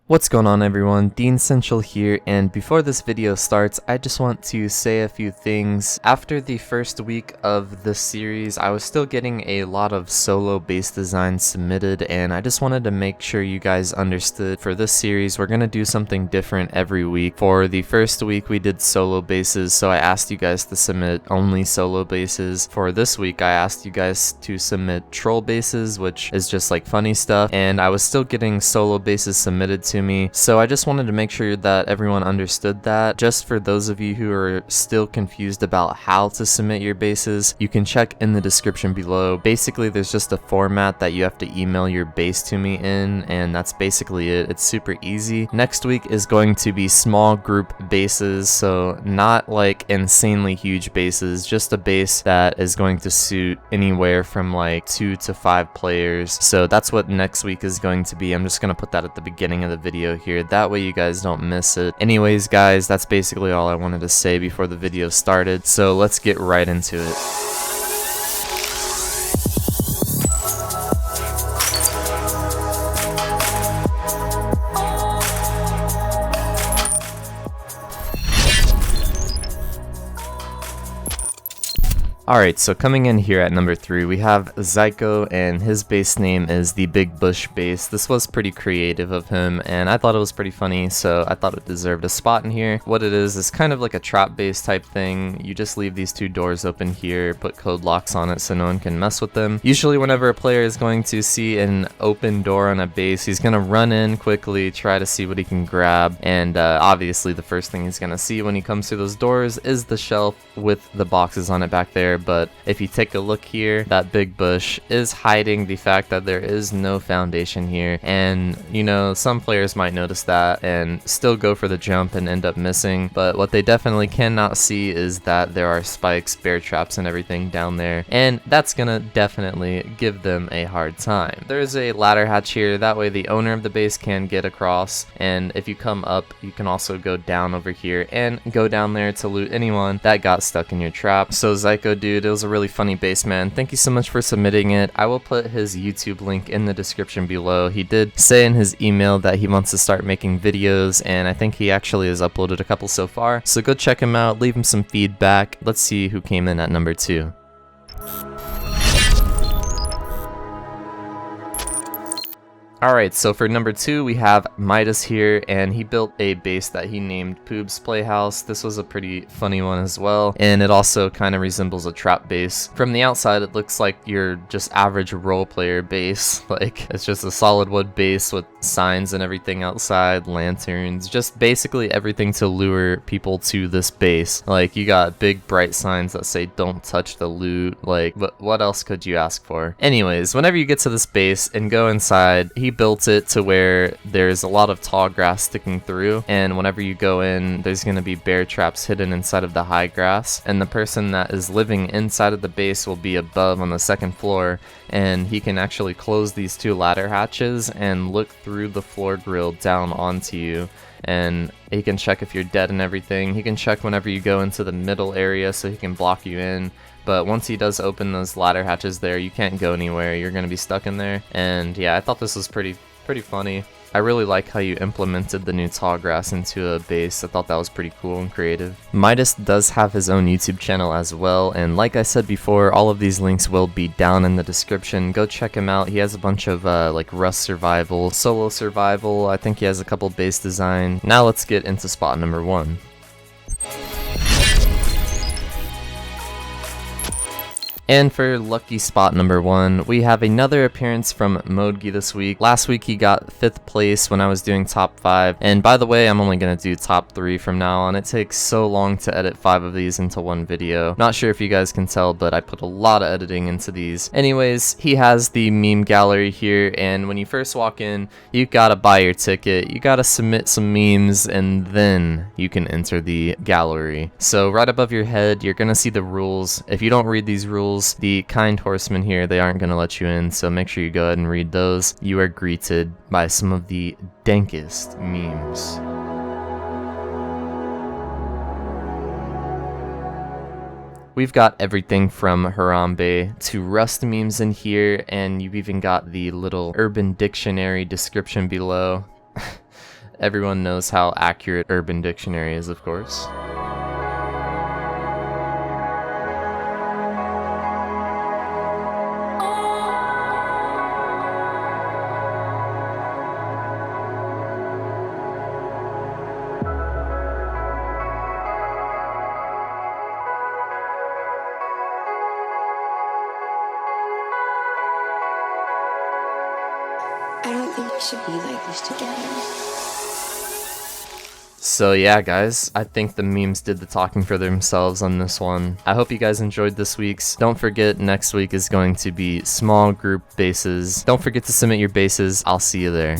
What's going on, everyone? Dean Central here, and before this video starts, I just want to say a few things. After the first week of this series, I was still getting a lot of solo base designs submitted, and I just wanted to make sure you guys understood for this series, we're going to do something different every week. For the first week, we did solo bases, so I asked you guys to submit only solo bases. For this week, I asked you guys to submit troll bases, which is just like funny stuff, and I was still getting solo bases submitted to me, so I just wanted to make sure that everyone understood that. Just for those of you who are still confused about how to submit your bases, you can check in the description below. Basically, there's just a format that you have to email your base to me in, and that's basically it. It's super easy. Next week is going to be small group bases, so not like insanely huge bases, just a base that is going to suit anywhere from like 2 to 5 players. So that's what next week is going to be. I'm just going to put that at the beginning of the video here, that way you guys don't miss it. Anyways guys, that's basically all I wanted to say before the video started, so let's get right into it. Alright, so coming in here at number 3, we have Zyko, and his base name is the Big Bush base. This was pretty creative of him, and I thought it was pretty funny, so I thought it deserved a spot in here. What it is kind of like a trap base type thing. You just leave these 2 doors open here, put code locks on it so no one can mess with them. Usually whenever a player is going to see an open door on a base, he's going to run in quickly, try to see what he can grab, and obviously the first thing he's going to see when he comes through those doors is the shelf with the boxes on it back there. But if you take a look here, that big bush is hiding the fact that there is no foundation here, and you know, some players might notice that and still go for the jump and end up missing, but what they definitely cannot see is that there are spikes, bear traps, and everything down there, and that's gonna definitely give them a hard time. There's a ladder hatch here, that way the owner of the base can get across, and if you come up, you can also go down over here and go down there to loot anyone that got stuck in your trap. So Zyko, dude, it was a really funny base, man. Thank you so much for submitting it. I will put his YouTube link in the description below. He did say in his email that he wants to start making videos, and I think he actually has uploaded a couple so far, so go check him out, leave him some feedback. Let's see who came in at number 2. Alright, so for number 2, we have Midas here, and he built a base that he named Poob's Playhouse. This was a pretty funny one as well, and it also kind of resembles a trap base. From the outside, it looks like your just average role player base. Like, it's just a solid wood base with signs and everything outside, lanterns, just basically everything to lure people to this base. Like, you got big bright signs that say don't touch the loot. Like, what else could you ask for? Anyways, whenever you get to this base and go inside, he built it to where there's a lot of tall grass sticking through, and whenever you go in, there's going to be bear traps hidden inside of the high grass, and the person that is living inside of the base will be above on the 2nd floor, and he can actually close these 2 ladder hatches and look through the floor grill down onto you, and he can check if you're dead and everything. He can check whenever you go into the middle area so he can block you in. But once he does open those ladder hatches there, you can't go anywhere. You're going to be stuck in there. And yeah, I thought this was pretty funny. I really like how you implemented the new tall grass into a base. I thought that was pretty cool and creative. Midas does have his own YouTube channel as well, and like I said before, all of these links will be down in the description. Go check him out. He has a bunch of like Rust survival, solo survival. I think he has a couple base design. Now let's get into spot number 1. And for lucky spot number 1, we have another appearance from Modgi this week. Last week he got 5th place when I was doing top 5, and by the way, I'm only going to do top 3 from now on. It takes so long to edit 5 of these into one video. Not sure if you guys can tell, but I put a lot of editing into these. Anyways, he has the meme gallery here, and when you first walk in, you gotta buy your ticket, you gotta submit some memes, and then you can enter the gallery. So right above your head, you're gonna see the rules. If you don't read these rules, the kind horsemen here, they aren't going to let you in, so make sure you go ahead and read those. You are greeted by some of the dankest memes. We've got everything from Harambe to Rust memes in here, and you've even got the little Urban Dictionary description below. Everyone knows how accurate Urban Dictionary is, of course. I don't think we should be like this together. So yeah, guys, I think the memes did the talking for themselves on this one. I hope you guys enjoyed this week's. Don't forget, next week is going to be small group bases. Don't forget to submit your bases. I'll see you there.